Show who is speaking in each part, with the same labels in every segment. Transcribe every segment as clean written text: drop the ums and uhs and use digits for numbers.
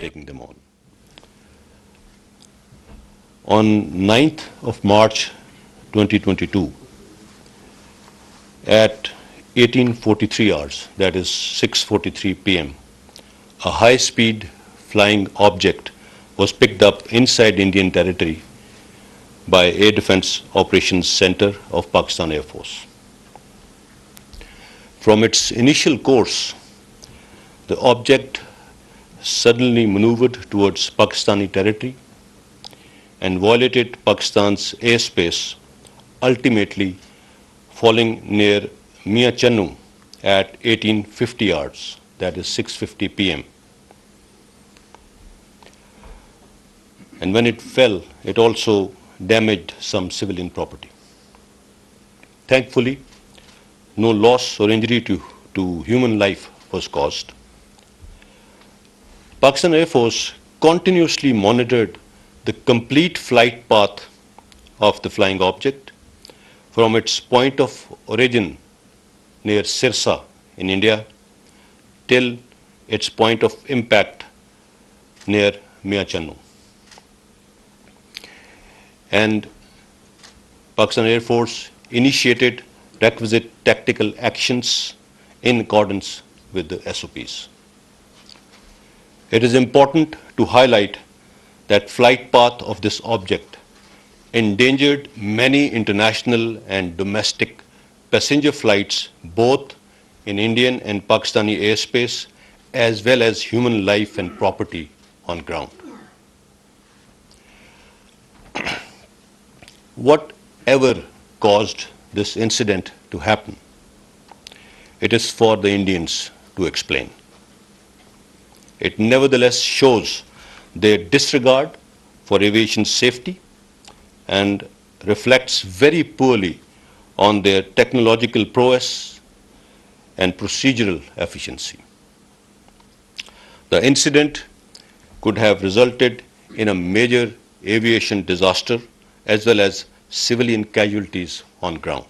Speaker 1: Taking them on. On 9th of March 2022, at 18:43 hours, that is 6:43 p.m., a high-speed flying object was picked up inside Indian territory by Air Defence Operations Center of Pakistan Air Force. From its initial course, the object suddenly maneuvered towards Pakistani territory and violated Pakistan's airspace, ultimately falling near Mia Channu at 18:50 hours, that is 6:50 p.m. And when it fell, it also damaged some civilian property. Thankfully, no loss or injury to human life was caused. Pakistan Air Force continuously monitored the complete flight path of the flying object from its point of origin near Sirsa in India till its point of impact near Mia Channu. And Pakistan Air Force initiated requisite tactical actions in accordance with the SOPs. It is important to highlight that flight path of this object endangered many international and domestic passenger flights both in Indian and Pakistani airspace, as well as human life and property on ground. Whatever caused this incident to happen, it is for the Indians to explain. It nevertheless shows their disregard for aviation safety and reflects very poorly on their technological prowess and procedural efficiency. The incident could have resulted in a major aviation disaster as well as civilian casualties on ground.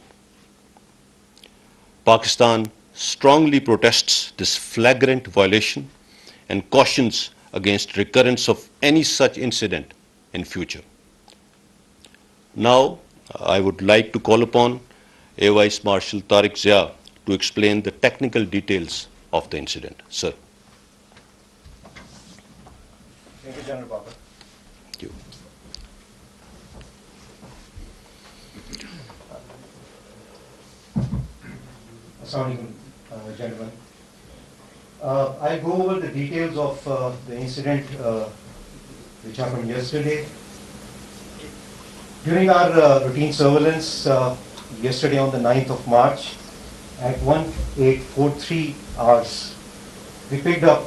Speaker 1: Pakistan strongly protests this flagrant violation and cautions against recurrence of any such incident in future. Now, I would like to call upon Air Vice Marshal Tariq Zia to explain the technical details of the incident. Sir.
Speaker 2: Thank you, General Babar.
Speaker 1: Thank you.
Speaker 2: Assalamu alaikum, gentlemen. I'll go over the details of the incident which happened yesterday. During our routine surveillance yesterday on the 9th of March at 18:43 hours, we picked up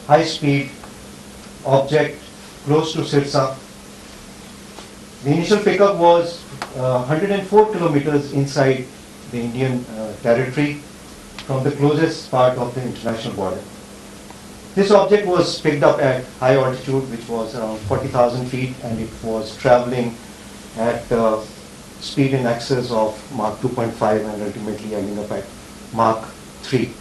Speaker 2: high-speed object close to Sirsa. The initial pickup was 104 kilometers inside the Indian territory from the closest part of the international border. This object was picked up at high altitude, which was around 40,000 feet, and it was traveling at speed in excess of Mach 2.5 and ultimately ending up at Mach 3.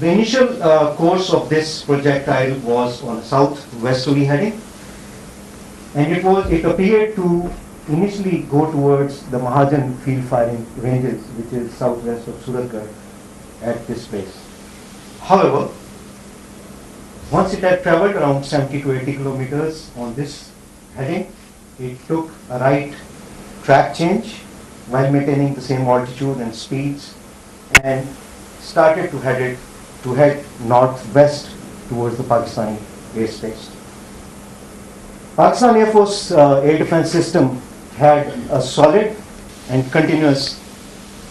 Speaker 2: The initial course of this projectile was on a southwesterly heading, and it appeared to initially go towards the Mahajan field firing ranges, which is southwest of Suratgarh at this place. However, once it had traveled around 70 to 80 kilometers on this heading, it took a right track change while maintaining the same altitude and speeds and started to head northwest towards the Pakistani airspace. Pakistan Air Force air defense system had a solid and continuous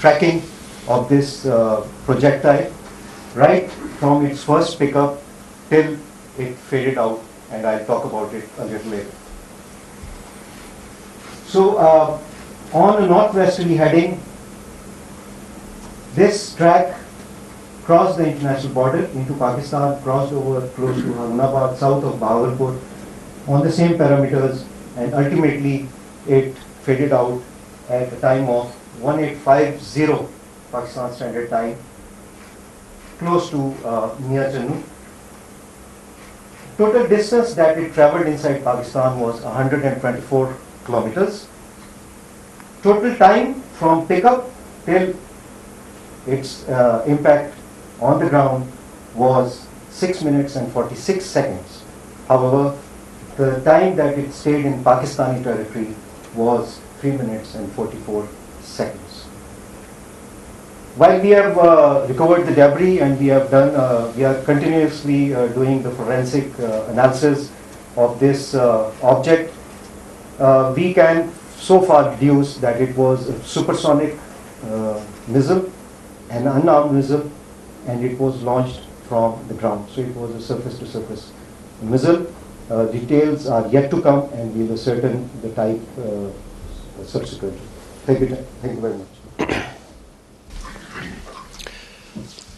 Speaker 2: tracking of this projectile right from its first pickup till it faded out, and I'll talk about it a little later. So on a northwesterly heading, this track crossed the international border into Pakistan, crossed over close to Harunabad, south of Bahawalpur, on the same parameters, and ultimately it faded out at a time of 1850 Pakistan Standard Time close to Mia Channu. Total distance that it traveled inside Pakistan was 124 kilometers. Total time from pickup till its impact on the ground was 6 minutes and 46 seconds. However, the time that it stayed in Pakistani territory was 3 minutes and 44 seconds. While we have recovered the debris and we are continuously doing the forensic analysis of this object, we can so far deduce that it was a supersonic missile, an unarmed missile, and it was launched from the ground. So it was a surface-to-surface missile. Details are yet to come, and we will ascertain the type subsequently. Thank you very much.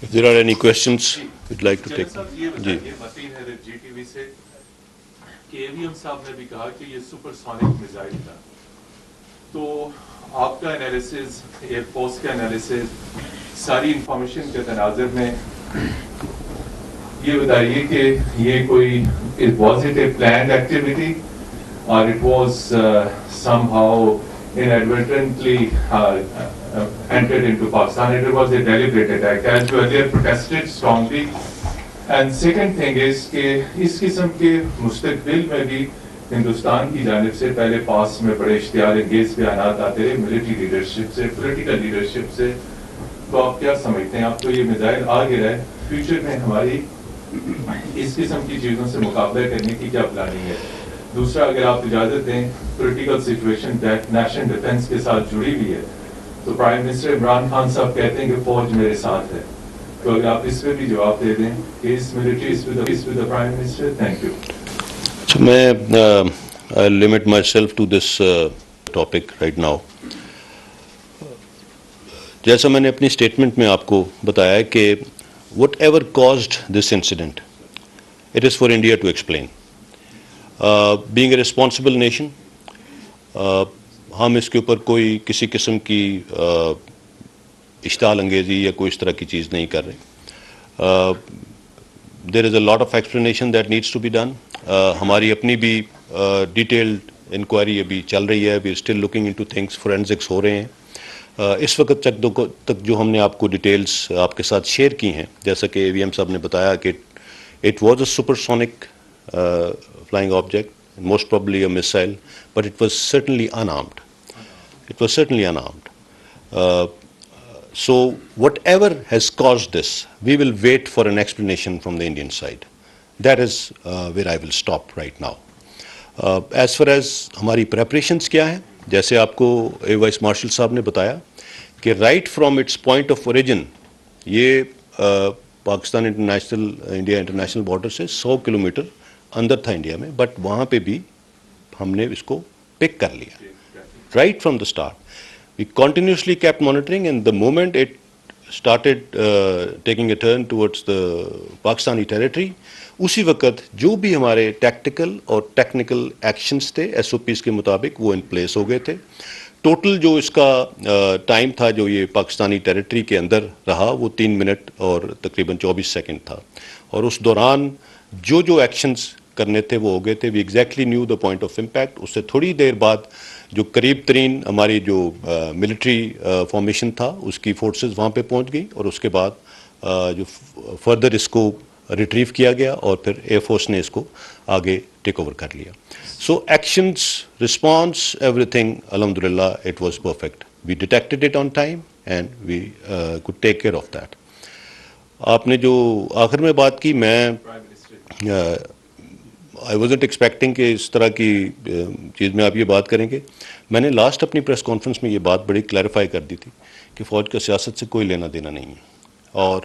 Speaker 1: If there are any questions, we'd like to take.
Speaker 3: یہ بتائیے متین ہے جی T V سے کہ AVM صاحب نے بھی کہا کہ یہ سپرسونک میزائل تھا، تو آپ کا انالیسز، ایئر فورس کا انالیسز، ساری انفارمیشن کے تناظر میں یہ بتائیے کہ یہ کوئی was it a planned activity اور it was somehow inadvertently entered into Pakistan. It was a deliberate attack, as you earlier protested strongly. And second thing is کہ اس قسم کے مستقبل میں بھی ہندوستان کی جانب سے پہلے پاس میں بڑے اشتعال انگیز بیانات آتے رہے ملٹری لیڈرشپ سے، پولیٹیکل لیڈرشپ سے. تو آپ کیا سمجھتے ہیں، آپ کو یہ میزائل آگے رہے فیوچر میں ہماری اس قسم کی چیزوں سے مقابلہ کرنے کی کیا پلاننگ ہے؟ دوسرا، اگر آپ اجازت دیں، پولیٹیکل سچویشن نیشنل ڈیفنس کے ساتھ جڑی ہوئی ہے، تو پرائم منسٹر عمران خان صاحب کہتے ہیں کہ فوج میرے ساتھ ہے، تو اگر آپ اس پہ بھی جواب دے دیں کہ اس military is with the prime minister. Thank you.
Speaker 1: میں limit myself to this topic right now. جیسا میں نے اپنی اسٹیٹمنٹ میں آپ کو بتایا کہ whatever caused this incident, it is for India to explain. Being a responsible nation, ہم اس کے اوپر کوئی کسی قسم کی اشتعال انگیزی یا کوئی اس طرح کی چیز نہیں کر رہے. There is a lot of explanation that needs to be done. ہماری اپنی بھی ڈیٹیلڈ انکوائری ابھی چل رہی ہے، ابھی still looking into things, forensics ہو رہے ہیں. اس وقت تک جو ہم نے آپ کو ڈیٹیلز آپ کے ساتھ شیئر کی ہیں، جیسا کہ AVM صاحب نے بتایا کہ it was a supersonic flying object, most probably a missile, but it was certainly unarmed. It was certainly unarmed. So whatever has caused this, we will wait for an explanation from the Indian side. That is where I will stop right now. As far as ہماری preparations کیا ہیں، جیسے آپ کو vice marshal صاحب نے بتایا کہ right from its point of origin، یہ پاکستان انڈیا انٹرنیشنل بارڈر سے 100 کلومیٹر اندر تھا انڈیا میں، بٹ وہاں پہ بھی ہم نے اس کو پک کر لیا right from the start. We continuously kept monitoring and the moment it started taking a turn towards the Pakistani territory, اسی وقت جو بھی ہمارے ٹیکٹیکل اور ٹیکنیکل ایکشنز تھے SOPs کے مطابق وہ ان پلیس ہو گئے تھے. ٹوٹل جو اس کا ٹائم تھا جو یہ پاکستانی ٹیریٹری کے اندر رہا وہ 3 منٹ اور تقریباً 24 سیکنڈ تھا، اور اس دوران جو ایکشنز کرنے تھے وہ ہو گئے تھے. We exactly knew the point of impact. اس سے تھوڑی دیر بعد جو قریب ترین ہماری جو ملٹری فارمیشن تھا اس کی فورسز وہاں پہ پہنچ گئی، اور اس کے بعد جو فردر اس کو ریٹریو کیا گیا اور پھر ایئر فورس نے اس کو آگے ٹیک اوور کر لیا. So actions, response, everything الحمد للہ it was perfect. We detected it on time and we could take care of that. آپ نے جو آخر میں بات کی، میں آئی وازنٹ ایکسپیکٹنگ کہ اس طرح کی چیز میں آپ یہ بات کریں گے. میں نے لاسٹ اپنی پریس کانفرنس میں یہ بات بڑی کلیریفائی کر دی تھی کہ فوج کا سیاست سے کوئی لینا دینا نہیں ہے، اور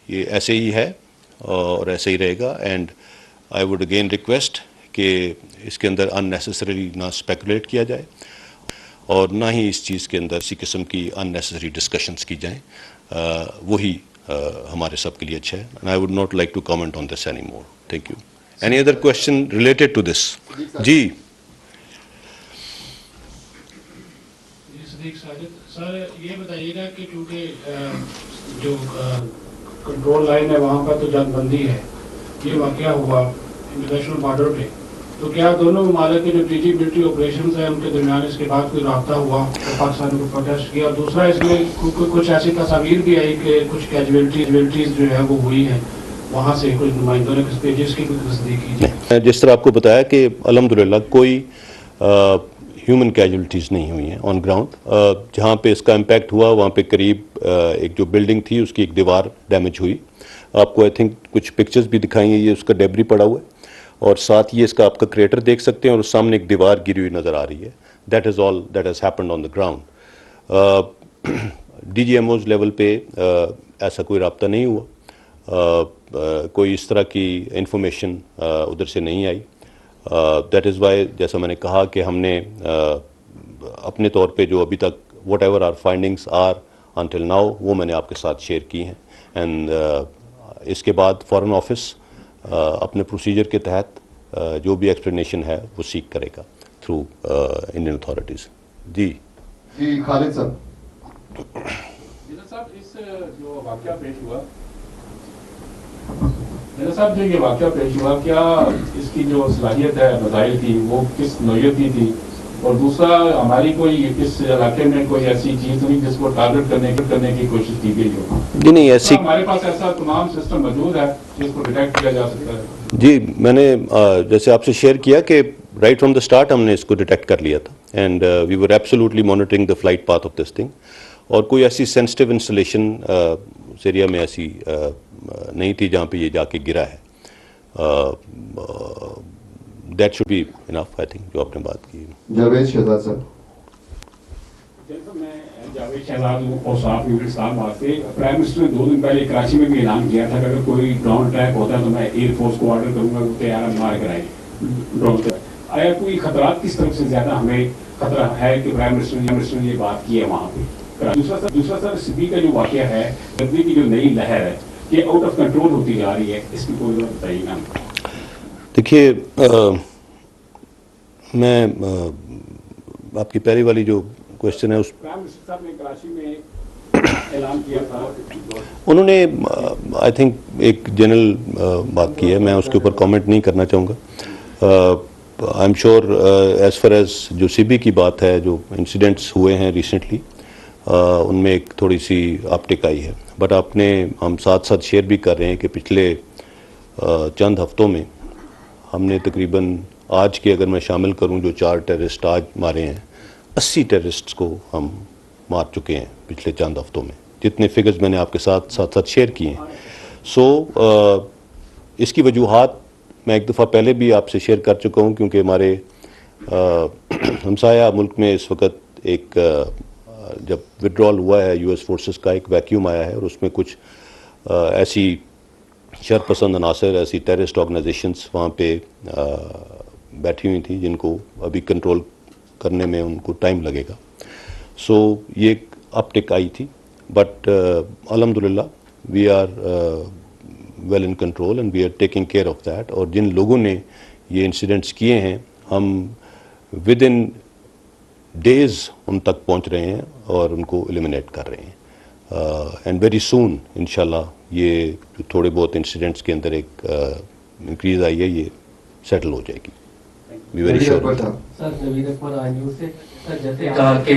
Speaker 1: یہ ایسے ہی ہے اور ایسے ہی رہے گا. And I would again request کہ اس کے اندر ان نیسسریلی نہ اسپیکولیٹ کیا جائے اور نہ ہی اس چیز کے اندر کسی قسم کی ان نیسسری ڈسکشنس کی جائیں. وہی ہمارے سب کے لیے اچھا ہے. And I would not like to comment on this any more. Thank you. Any other question related to this? جی
Speaker 4: صدیق ساجد سر، یہ بتائیے گا کہ کیونکہ جو کنٹرول لائن ہے وہاں پر تو جنگ بندی ہے. یہ واقعہ ہوا انٹرنیشنل بارڈر پہ, تو کیا دونوں ممالک کے جو ٹی جی ملٹری آپریشنز ہیں ان کے درمیان اس کے بعد کوئی رابطہ ہوا تو پاکستان کو پروٹیسٹ کیا؟ اور دوسرا اس میں کچھ ایسی تصاویر بھی آئی کہ کچھ کیجویلٹیز جو ہے وہ ہوئی ہیں, وہاں سے کچھ نمائندوں نے کچھ پیجز کی تصدیق کی.
Speaker 1: جس طرح آپ کو بتایا کہ الحمدللہ کوئی ہیومن کیجولٹیز نہیں ہوئی ہیں آن گراؤنڈ. جہاں پہ اس کا امپیکٹ ہوا وہاں پہ قریب ایک جو بلڈنگ تھی اس کی ایک دیوار ڈیمیج ہوئی. آپ کو آئی تھنک کچھ پکچرز بھی دکھائیں گے, یہ اس کا ڈیبری پڑا ہوا ہے, اور ساتھ یہ اس کا آپ کا کریٹر دیکھ سکتے ہیں, اور اس سامنے ایک دیوار گری ہوئی نظر آ رہی ہے. That is all that has happened on the ground. D G M Os level پہ ایسا کوئی رابطہ نہیں ہوا, کوئی اس طرح کی انفارمیشن ادھر سے نہیں آئی. دیٹ از وائی جیسا میں نے کہا کہ ہم نے اپنے طور پہ جو ابھی تک whatever our findings are until now وہ میں نے آپ کے ساتھ شیئر کی ہیں. اینڈ اس کے بعد فارن آفس اپنے پروسیجر کے تحت جو بھی ایکسپلینیشن ہے وہ سیک کرے گا تھرو انڈین اتھارٹیز. جی
Speaker 5: خالد صاحب.
Speaker 4: صاحب اس جو واقعہ پیش ہوا صاحب جو یہ واقعہ پیش ہوا کیا اس کی جو صلاحیت ہے بظاہر تھی وہ کس نوعیت کی تھی؟ اور دوسرا ہماری کوئی اس علاقے میں کوئی ایسی چیز نہیں جس کو ٹارگٹ کرنے کی کوشش کی گئی ہو؟
Speaker 1: جی نہیں, ایسی
Speaker 4: ہمارے پاس ایسا تمام سسٹم موجود ہے جس کو ڈیٹیکٹ کیا جا سکتا ہے.
Speaker 1: جی میں نے جیسے آپ سے شیئر کیا کہ رائٹ فرام دا اسٹارٹ ہم نے اس کو ڈیٹیکٹ کر لیا تھا, and we were absolutely monitoring the flight path of this thing. اور کوئی ایسی سینسٹیو انسٹالیشن اس ایریا میں ایسی نہیں تھی جہاں پہ یہ جا کے گرا ہے. That should be enough I think جو آپ نے بات کی.
Speaker 5: جاوید شہزاد صاحب.
Speaker 4: میں جاوید شہزاد ہوں اور صاحب اسلام آباد سے. پرائم منسٹر نے 2 دن پہلے کراچی میں بھی اعلان کیا تھا کہ اگر کوئی ڈرون اٹیک ہوتا ہے تو میں ایئر فورس کو آرڈر کروں گا وہ تیار مار کرائیں ڈرون. آیا کوئی خطرات کس طرف سے زیادہ ہمیں خطرہ ہے کہ پرائم منسٹر نے یہ بات کی ہے وہاں پہ؟ دوسرا سر سبھی کا جو واقعہ ہے گردی کی جو نئی لہر ہے یہ آؤٹ آف کنٹرول ہوتی جا رہی ہے, اس کی کوئی بتائیے گا.
Speaker 1: دیکھیے میں آپ کی پہلی والی جو کوشچن ہے اس
Speaker 4: پرائم منسٹر صاحب نے کراچی میں اعلان کیا تھا,
Speaker 1: انہوں نے آئی تھنک ایک جنرل بات کی ہے, میں اس کے اوپر کامنٹ نہیں کرنا چاہوں گا. I am sure as far as جو سی بی کی بات ہے, جو انسیڈنٹس ہوئے ہیں ریسنٹلی ان میں ایک تھوڑی سی اپٹیک آئی ہے, بٹ ہم ساتھ ساتھ شیئر بھی کر رہے ہیں کہ پچھلے چند ہفتوں میں ہم نے تقریباً آج کے اگر میں شامل کروں جو 4 ٹیررسٹ آج مارے ہیں, 80 ٹیررسٹس کو ہم مار چکے ہیں پچھلے چند ہفتوں میں, جتنے فگرز میں نے آپ کے ساتھ شیئر کیے ہیں. سو اس کی وجوہات میں ایک دفعہ پہلے بھی آپ سے شیئر کر چکا ہوں, کیونکہ ہمارے ہمسایہ ملک میں اس وقت ایک جب وڈرال ہوا ہے یو ایس فورسز کا, ایک ویکیوم آیا ہے, اور اس میں کچھ ایسی شرپسند عناصر, ایسی ٹیررسٹ آرگنائزیشنز وہاں پہ بیٹھی ہوئی تھیں جن کو ابھی کنٹرول کرنے میں ان کو ٹائم لگے گا. سو یہ ایک اپٹیک آئی تھی, بٹ الحمدللہ we are well in control and we are taking care of that. اور جن لوگوں نے یہ انسیڈنٹس کیے ہیں ہم ود ان ڈیز ان تک پہنچ رہے ہیں اور ان کو ایلیمنیٹ کر رہے ہیں, اینڈ ویری سون انشاءاللہ یہ جو تھوڑے بہت انسیڈنٹس کے اندر ایک انکریز آئی ہے یہ سیٹل ہو جائے گی. We very sure.
Speaker 6: Sir Naveed Akbar I News سے. سر جیسے کہا کہ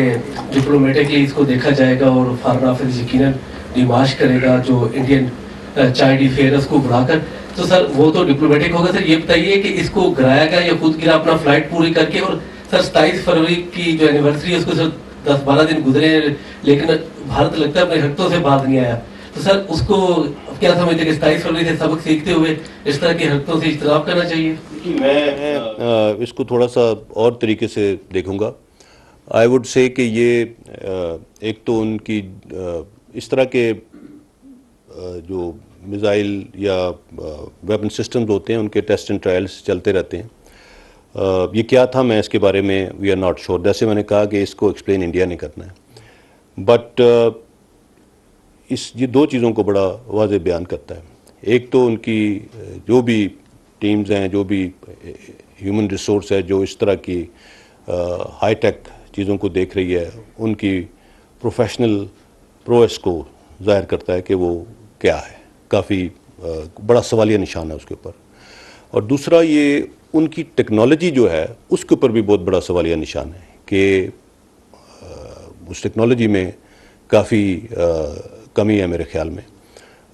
Speaker 6: ڈپلومیٹکلی اس کو دیکھا جائے گا اور فارن آفس یقیناً ڈیمارش کرے گا جو انڈین چائلڈ افیئرس کو بڑھا کر, تو سر وہ تو ڈپلومیٹک ہوگا. سر یہ بتائیے کہ اس کو گرایا گیا یا خود گرا اپنا فلائٹ پوری کر کے؟ اور سر 27 فروری کی جو اینیورسری ہے اس کو سر 10-12 دن گزرے ہیں لیکن بھارت لگتا ہے اپنے حرکتوں سے باز نہیں آیا, تو سر اس کو کیا سمجھتے کہ 27 فروری سے سبق سیکھتے ہوئے اس طرح کی حرکتوں سے اجتناب کرنا چاہیے؟
Speaker 1: میں اس کو تھوڑا سا اور طریقے سے دیکھوں گا. آئی وڈ سے کہ یہ ایک تو ان کی اس طرح کے جو میزائل یا ویپن سسٹمز ہوتے ہیں ان کے ٹیسٹ اینڈ ٹرائلز چلتے رہتے ہیں. یہ کیا تھا میں اس کے بارے میں وی آر ناٹ شور. جیسے میں نے کہا کہ اس کو ایکسپلین انڈیا نے کرنا ہے, بٹ یہ 2 چیزوں کو بڑا واضح بیان کرتا ہے. ایک تو ان کی جو بھی ٹیمز ہیں, جو بھی ہیومن ریسورس ہے جو اس طرح کی ہائی ٹیک چیزوں کو دیکھ رہی ہے, ان کی پروفیشنل پرویس کو ظاہر کرتا ہے کہ وہ کیا ہے. کافی بڑا سوالیہ نشان ہے اس کے اوپر. اور دوسرا یہ ان کی ٹیکنالوجی جو ہے اس کے اوپر بھی بہت بڑا سوالیہ نشان ہے کہ اس ٹیکنالوجی میں کافی کمی ہے میرے خیال میں,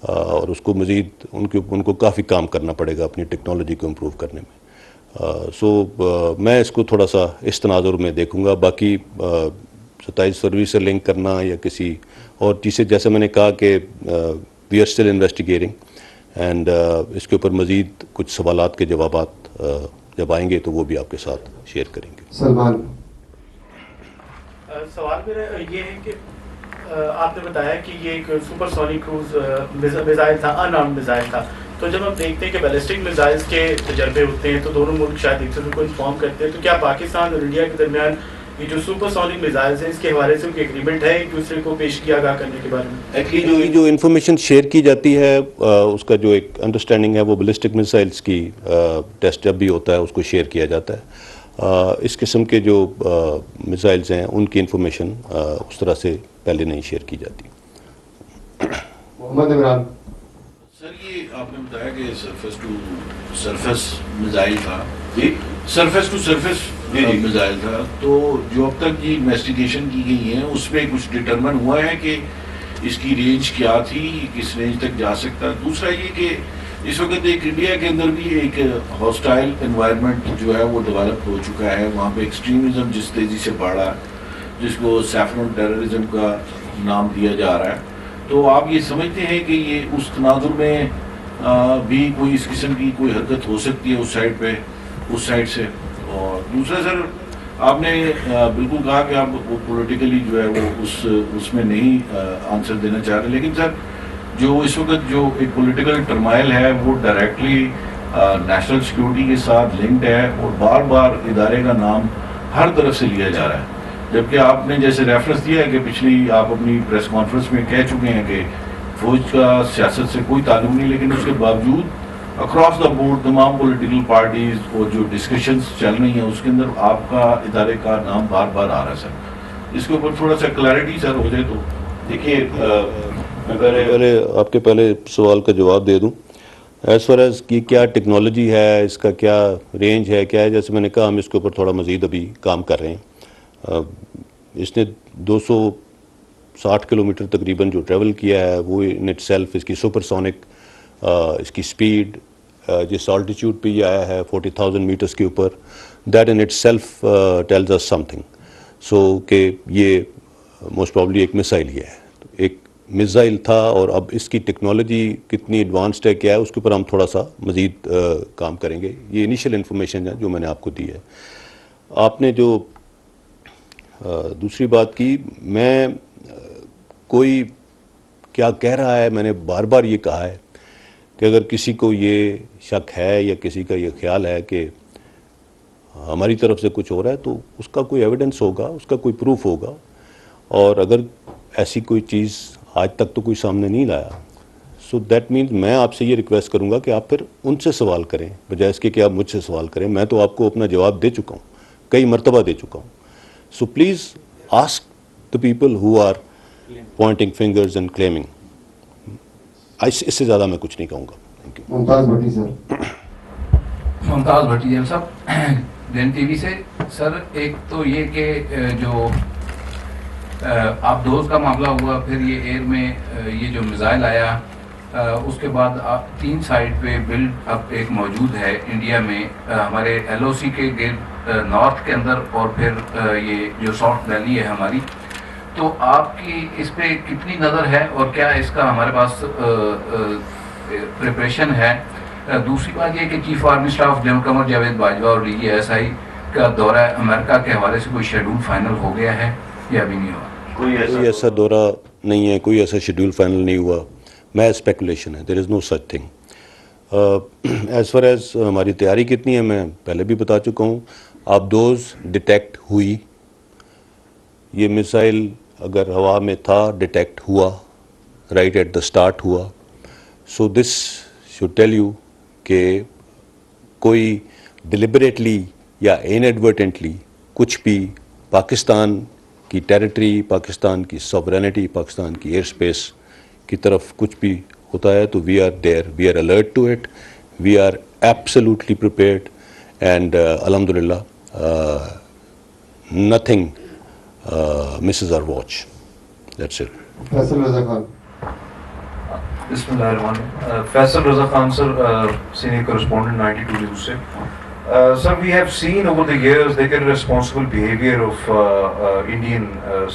Speaker 1: اور اس کو مزید ان کو کافی کام کرنا پڑے گا اپنی ٹیکنالوجی کو امپروو کرنے میں. میں اس کو تھوڑا سا اس تناظر میں دیکھوں گا. باقی 27 فروری سے لنک کرنا یا کسی اور چیز سے, جیسے میں نے کہا کہ we are still investigating, and اس کے اوپر مزید کچھ سوالات کے جوابات جب آئیں گے تو وہ بھی آپ کے ساتھ شیئر کریں گے.
Speaker 5: سلمان.
Speaker 7: سوال میرا یہ ہے کہ آپ نے بتایا کہ یہ ایک سپر سونک کروز میزائل تھا, ان آرمڈ میزائل تھا. تو جب ہم دیکھتے ہیں کہ بیلسٹک میزائلز کے تجربے ہوتے ہیں تو دونوں ملک شاید ایک دوسرے کو انفارم کرتے ہیں, تو کیا پاکستان اور انڈیا کے درمیان یہ جو سپر سونک میزائلز ہیں اس کے حوالے سے کوئی ایگریمنٹ ہے ایک دوسرے کو پیش کیا آگاہ کرنے کے بارے میں؟
Speaker 1: ایکچولی جو انفارمیشن شیئر کی جاتی ہے اس کا جو ایک انڈرسٹینڈنگ ہے وہ بیلسٹک میزائلز کی ٹیسٹ جب بھی ہوتا ہے اس کو شیئر کیا جاتا ہے. اس قسم کے جو میزائلز ہیں ان کی انفارمیشن اس طرح سے پہلے نہیں شیئر کی جاتی.
Speaker 5: محمد عمران.
Speaker 8: سر یہ آپ نے بتایا کہ سرفیس ٹو سرفیس میزائل تھا, سرفیس ٹو سرفیس میزائل تھا, تو جو اب تک یہ انویسٹیگیشن کی گئی ہے اس میں کچھ ڈٹرمن ہوا ہے کہ اس کی رینج کیا تھی, کس رینج تک جا سکتا. دوسرا یہ کہ اس وقت ایک انڈیا کے اندر بھی ایک ہاسٹائل انوائرمنٹ جو ہے وہ ڈیولپ ہو چکا ہے, وہاں پہ ایکسٹریمزم جس تیزی سے بڑھا جس کو سیفرون ٹیررزم کا نام دیا جا رہا ہے. تو آپ یہ سمجھتے ہیں کہ یہ اس تناظر میں بھی کوئی اس قسم کی کوئی حرکت ہو سکتی ہے اس سائڈ پہ, اس سائڈ سے؟ اور دوسرا سر آپ نے بالکل کہا کہ آپ پولیٹیکلی جو ہے وہ اس میں نہیں آنسر دینا چاہ رہے, لیکن سر جو اس وقت جو ایک پولیٹیکل ٹرمائل ہے وہ ڈائریکٹلی نیشنل سیکیورٹی کے ساتھ لنکڈ ہے اور بار بار ادارے کا نام ہر طرف سے لیا جا رہا ہے, جبکہ آپ نے جیسے ریفرنس دیا ہے کہ پچھلی آپ اپنی پریس کانفرنس میں کہہ چکے ہیں کہ فوج کا سیاست سے کوئی تعلق نہیں, لیکن اس کے باوجود اکراس دا بورڈ تمام پولیٹیکل پارٹیز اور جو ڈسکشنز چل رہی ہیں اس کے اندر آپ کا ادارے کا نام بار بار آ رہا ہے. سر اس کے اوپر تھوڑا سا کلیئرٹی سر ہو جائے تو.
Speaker 1: دیکھیے پہلے آپ کے پہلے سوال کا جواب دے دوں. ایز فار ایز کی کیا ٹیکنالوجی ہے, اس کا کیا رینج ہے, کیا ہے, جیسے میں نے کہا ہم اس کے اوپر تھوڑا مزید ابھی کام کر رہے ہیں. اس نے 260 کلومیٹر تقریباً جو ٹریول کیا ہے وہ ان اٹ سیلف, اس کی سپر سونک اس کی سپیڈ جس آلٹیچیوڈ پہ یہ آیا ہے 40,000 میٹرز کے اوپر, that in itself tells us something. So کہ یہ موسٹ پرابلی ایک میزائل ہی ہے, ایک میزائل تھا, اور اب اس کی ٹیکنالوجی کتنی ایڈوانسڈ ہے کیا ہے اس کے اوپر ہم تھوڑا سا مزید کام کریں گے. یہ انیشیل انفارمیشن ہے جو میں نے آپ کو دی ہے. آپ نے جو دوسری بات کی, میں کوئی کیا کہہ رہا ہے, میں نے بار بار یہ کہا ہے کہ اگر کسی کو یہ شک ہے یا کسی کا یہ خیال ہے کہ ہماری طرف سے کچھ ہو رہا ہے تو اس کا کوئی ایویڈنس ہوگا, اس کا کوئی پروف ہوگا, اور اگر ایسی کوئی چیز آج تک تو کوئی سامنے نہیں لایا, سو دیٹ مینز میں آپ سے یہ ریکویسٹ کروں گا کہ آپ پھر ان سے سوال کریں بجائے اس کے کہ آپ مجھ سے سوال کریں. میں تو آپ کو اپنا جواب دے چکا ہوں, کئی مرتبہ دے چکا ہوں. So please ask the people who are pointing fingers and claiming. اس سے زیادہ میں کچھ نہیں کہوں گا.
Speaker 5: ممتاز بھٹی سر.
Speaker 9: ممتاز بھٹی صاحب دین ٹی وی سے. سر ایک تو یہ کہ جو آپ دوز کا معاملہ ہوا, پھر یہ ایئر میں یہ جو میزائل آیا, اس کے بعد 3 سائٹ پہ بلڈ اب ایک موجود ہے انڈیا میں ہمارے ایل او سی کے گرد نارتھ کے اندر, اور پھر یہ جو ساؤتھ ویلی ہے ہماری. تو آپ کی اس پہ کتنی نظر ہے اور کیا اس کا ہمارے پاس پریپریشن ہے؟ دوسری بات یہ کہ chief army staff general Qamar Javed Bajwa اور ڈی جی ایس آئی کا دورہ امریکہ کے حوالے سے کوئی شیڈول فائنل ہو گیا ہے یا ابھی نہیں ہوا؟
Speaker 1: کوئی ایسا دورہ نہیں ہے, کوئی ایسا شیڈول فائنل نہیں ہوا. میں اسپیکولیشن ہے, there is no such thing. As far as ہماری تیاری کتنی ہے میں پہلے بھی بتا چکا ہوں. آپ دوز ڈیٹیکٹ ہوئی, یہ میزائل اگر ہوا میں تھا ڈیٹیکٹ ہوا, رائٹ ایٹ دا اسٹارٹ ہوا. سو دس شوڈ ٹیل یو کہ کوئی ڈیلیبریٹلی یا انیڈورٹنٹلی کچھ بھی پاکستان کی ٹیریٹری, پاکستان کی سوورینٹی, پاکستان کی ایئر اسپیس کی طرف کچھ بھی ہوتا ہے تو we are there, we are alert to it, we are absolutely prepared, and الحمد للہ nothing misses our watch. That's it.
Speaker 5: Faisal Raza Khan.
Speaker 10: Bismillahirrahmanirrahim. Faisal Raza Khan, sir, senior correspondent, 92 News. Sir, we have seen over the years the irresponsible behavior of Indian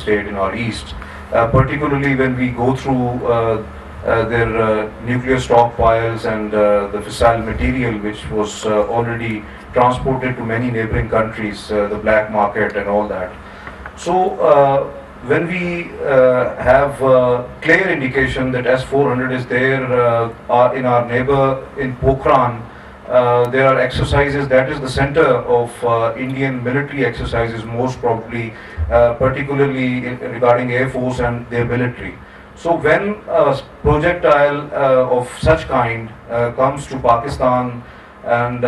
Speaker 10: state in our east, particularly when we go through their nuclear stockpiles and the fissile material which was already transported to many neighboring countries, the black market and all that. So when we have clear indication that S-400 is there in our neighbor in Pokhran, there are exercises, that is the center of Indian military exercises most probably, particularly regarding Air Force and their military. So when a projectile of such kind comes to Pakistan, and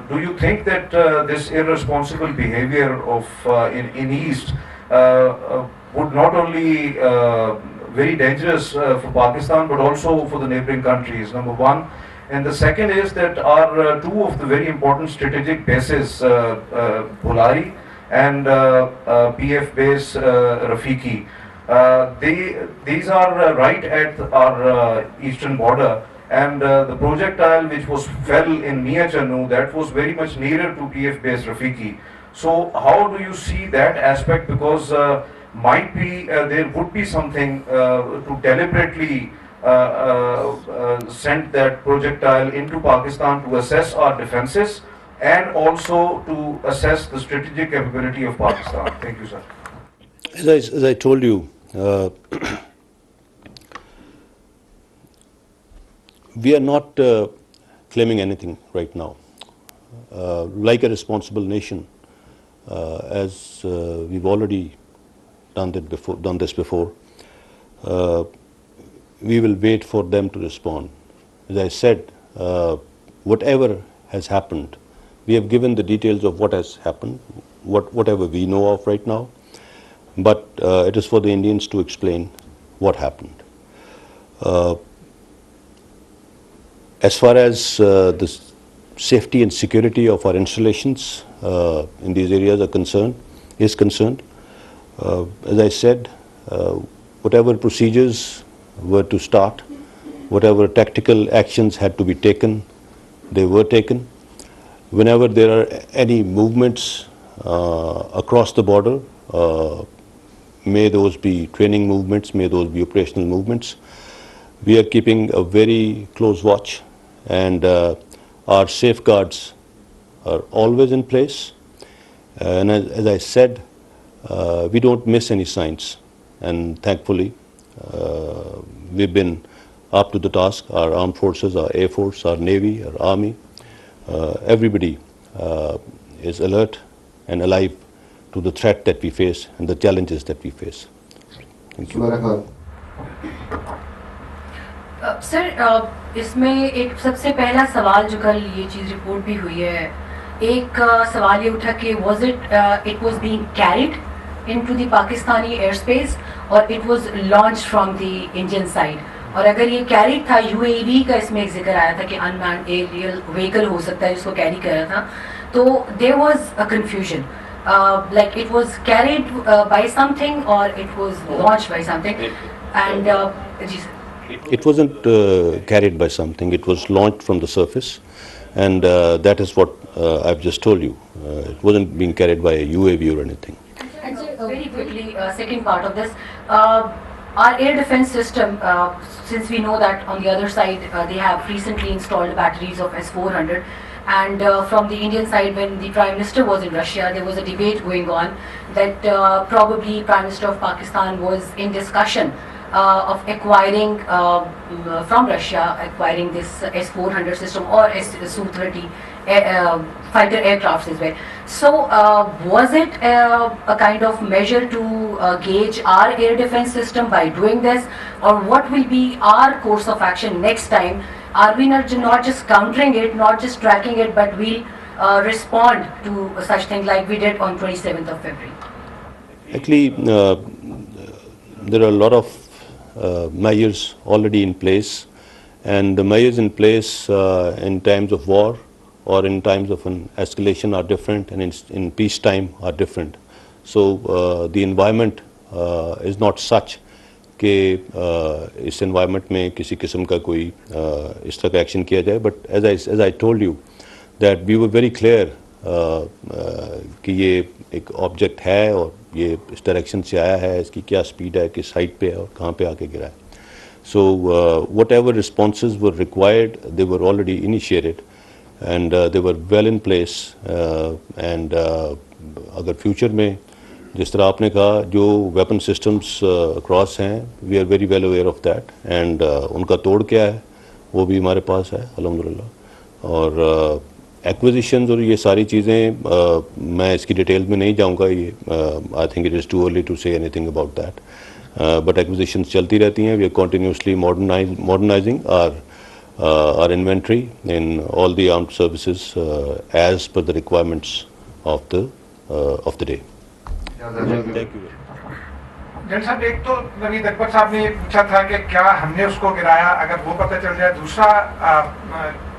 Speaker 10: do you think that this irresponsible behavior of in East would not only very dangerous for Pakistan but also for the neighboring countries? Number one. And the second is that our two of the very important strategic bases, Bolari and PF base Rafiki, these are right at our eastern border. And the projectile which was fell in Mia Channu, that was very much nearer to PF base Rafiki. So how do you see that aspect? Because might be there would be something to deliberately send that projectile into Pakistan to assess our defenses and also to assess the strategic capability of Pakistan. Thank you, sir.
Speaker 1: As I told you, we are not claiming anything right now. Like a responsible nation, as we've already done this before, we will wait for them to respond. As I said, whatever has happened, we have given the details of what has happened, whatever we know of right now, but it is for the Indians to explain what happened. As far as the safety and security of our installations in these areas is concerned, as I said, whatever procedures were to start, whatever tactical actions had to be taken, they were taken. Whenever there are any movements across the border, may those be training movements, may those be operational movements, we are keeping a very close watch. And our safeguards are always in place. And as I said, we don't miss any signs. And thankfully, we've been up to the task. Our armed forces, our Air Force, our Navy, our Army, everybody is alert and alive to the threat that we face and the challenges that we face. Thank you.
Speaker 11: سر اس میں ایک سب سے پہلا سوال جو کل یہ چیز report بھی ہوئی ہے, ایک سوال یہ اٹھا کہ was it was being carried into the Pakistani airspace اور it was launch from the Indian side, اور اگر یہ کیریڈ تھا, یو اے وی کا اس میں ایک ذکر آیا تھا کہ ان مینڈ ایریل وہیکل ہو سکتا ہے جس کو کیری کر رہا تھا, تو there was a confusion like it was carried by something اور it was launch by something, and جی sir.
Speaker 1: It wasn't carried by something, it was launched from the surface, and that is what I've just told you. It wasn't being carried by a UAV or anything.
Speaker 11: And very quickly, second part of this, our air defense system, since we know that on the other side they have recently installed batteries of S-400, and from the Indian side, when the Prime Minister was in Russia, there was a debate going on that probably Prime Minister of Pakistan was in discussion of acquiring from Russia, acquiring this S-400 system or Su-30 fighter aircrafts as well. So was it a kind of measure to gauge our air defense system by doing this, or what will be our course of action next time? Are we not just countering it, not just tracking it, but we'll respond to such thing like we did on 27th of February?
Speaker 1: Actually, there are a lot of measures already in place, and the measures in place in times of war or in times of an escalation are different, and in peacetime are different. So the environment is not such کہ اس environment میں کسی قسم کا کوئی اس طرح کا action کیا جائے. But as I told you that we were very clear کہ یہ ایک آبجیکٹ ہے اور یہ اس ڈائریکشن سے آیا ہے, اس کی کیا اسپیڈ ہے, کس ہائٹ پہ ہے اور کہاں پہ آ کے گرا ہے. So whatever responses were required they were already initiated and they were well in place. And اگر فیوچر میں جس طرح آپ نے کہا جو ویپن سسٹمز اکراس ہیں, we are very well aware of that, and ان کا توڑ کیا ہے وہ بھی ہمارے پاس ہے الحمدللہ. اور ایکوزیشنز اور یہ ساری چیزیں میں اس کی ڈیٹیل میں نہیں جاؤں گا, یہ I think it is too early to say anything about that, but acquisitions چلتی رہتی ہیں. We are continuously modernising our inventory in all the armed services as per the requirements of the day. Thank you.
Speaker 12: جن صاحب ایک تو نوید اکبر صاحب نے پوچھا تھا کہ کیا ہم نے اس کو گرایا, اگر وہ پتہ چل جائے. دوسرا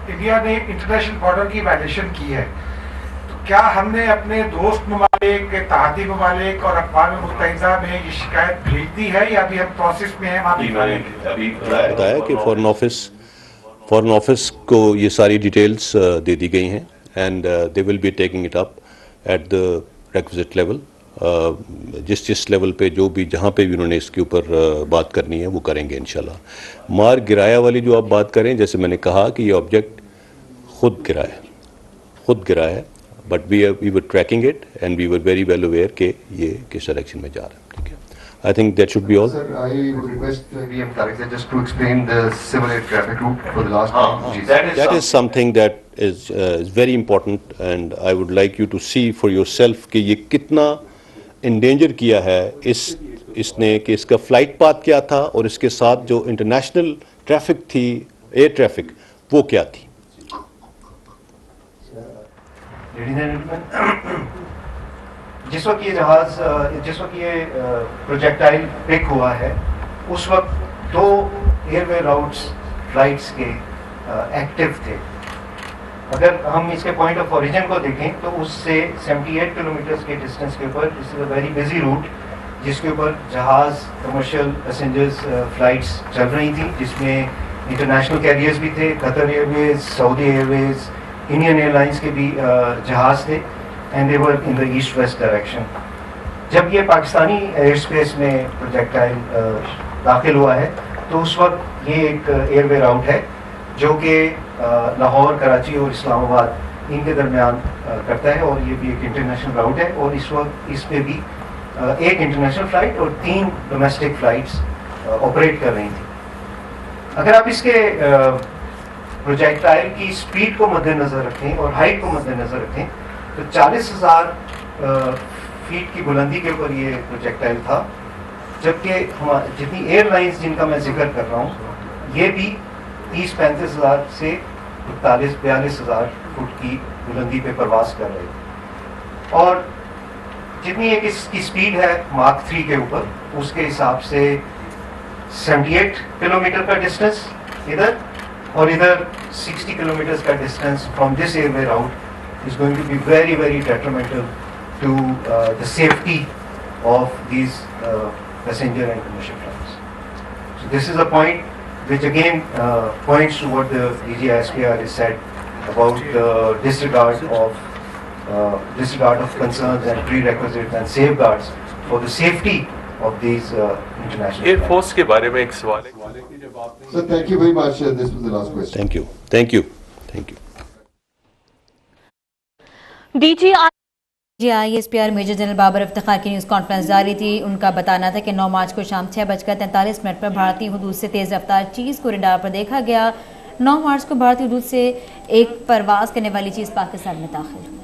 Speaker 12: انڈیا نے انٹرنیشنل بارڈر کی وائلیشن کی ہے, تو کیا ہم نے اپنے دوست ممالک, اتحادی ممالک اور اقوام متحدہ میں یہ شکایت بھیج دی ہے یا ابھی ہم پروسیس میں ہیں؟ ابھی
Speaker 1: بتایا کہ فارن آفس کو یہ ساری ڈیٹیلز دے دی گئی ہیں, and they will be taking it up at the requisite level. جس لیول پہ جو بھی جہاں پہ بھی انہوں نے اس کے اوپر بات کرنی ہے وہ کریں گے انشاءاللہ. مار گرایا والی جو آپ بات کریں, جیسے میں نے کہا کہ یہ آبجیکٹ خود گرا ہے, but we were tracking it and we were very well aware کہ یہ کس ڈائریکشن میں جا رہا ہے. ٹھیک ہے, I think that should be all.
Speaker 5: Sir, I would request VM Tariq sir just to explain the civil air traffic route for the last time.
Speaker 1: That is something that is very important, and I would like you to see for yourself کہ یہ کتنا endanger کیا ہے اس نے, کہ اس کا flight path کیا تھا اور اس کے ساتھ جو انٹرنیشنل ٹریفک تھی, ایئر ٹریفک, وہ کیا تھی.
Speaker 2: جس وقت یہ پروجیکٹائل پک ہوا ہے اس وقت 2 ایئر وے راؤٹس فلائٹس کے ایکٹیو تھے. اگر ہم اس کے پوائنٹ آف اوریجن کو دیکھیں تو اس سے 78 کلومیٹرز کے ڈسٹینس کے اوپر دس از اے ویری بزی روٹ, جس کے اوپر جہاز, کمرشل پیسنجرز فلائٹس چل رہی تھیں, جس میں انٹرنیشنل کیریئرز بھی تھے, قطر ایئر ویز, سعودی ایئر ویز, انڈین ایئر لائنس کے بھی جہاز تھے, and they were in the east west direction. جب یہ پاکستانی ایئر اسپیس میں پروجیکٹائل داخل ہوا ہے تو اس وقت یہ ایک ایئر وے راؤٹ ہے جو کہ لاہور, کراچی اور اسلام آباد ان کے درمیان کرتا ہے, اور یہ بھی ایک انٹرنیشنل راؤٹ ہے. اور اس وقت اس پہ بھی ایک انٹرنیشنل فلائٹ اور 3 ڈومیسٹک فلائٹس آپریٹ کر رہی تھیں. اگر آپ اس کے پروجیکٹائل کی اسپیڈ کو مد نظر رکھیں اور ہائٹ کو مد نظر رکھیں تو 40,000 فیٹ کی بلندی کے اوپر یہ پروجیکٹائل تھا, جبکہ جتنی ایئر لائنس جن کا میں ذکر کر رہا ہوں یہ بھی 30-35,000 سے 42,000 فٹ کی بلندی پہ پرواز کر رہے تھے. اور جتنی ایک اس کی اسپیڈ ہے ماک 3 کے اوپر, اس کے حساب سے 78 کلومیٹر کا ڈسٹینس ادھر اور ادھر 60 کلومیٹر کا distance from this airway route is going to be very, very detrimental to the safety of these passenger and commercial flights. So this is a point which again points to what the DG ISPR has said about the disregard of concerns and prerequisites and safeguards for the safety of these international
Speaker 3: Air Force کے بارے میں ایک سوال ہے.
Speaker 5: Sir, thank you very much. This was the last question.
Speaker 1: Thank you.
Speaker 13: D G I S P R major general Babar Iftikhar کی news conference جاری تھی. ان کا بتانا تھا کہ 9 مارچ کو شام 6:43 پر بھارتی حدود سے تیز رفتار چیز کو ریڈار پر دیکھا گیا. 9 مارچ کو بھارتی حدود سے ایک پرواز کرنے والی چیز پاکستان میں داخل ہوئی.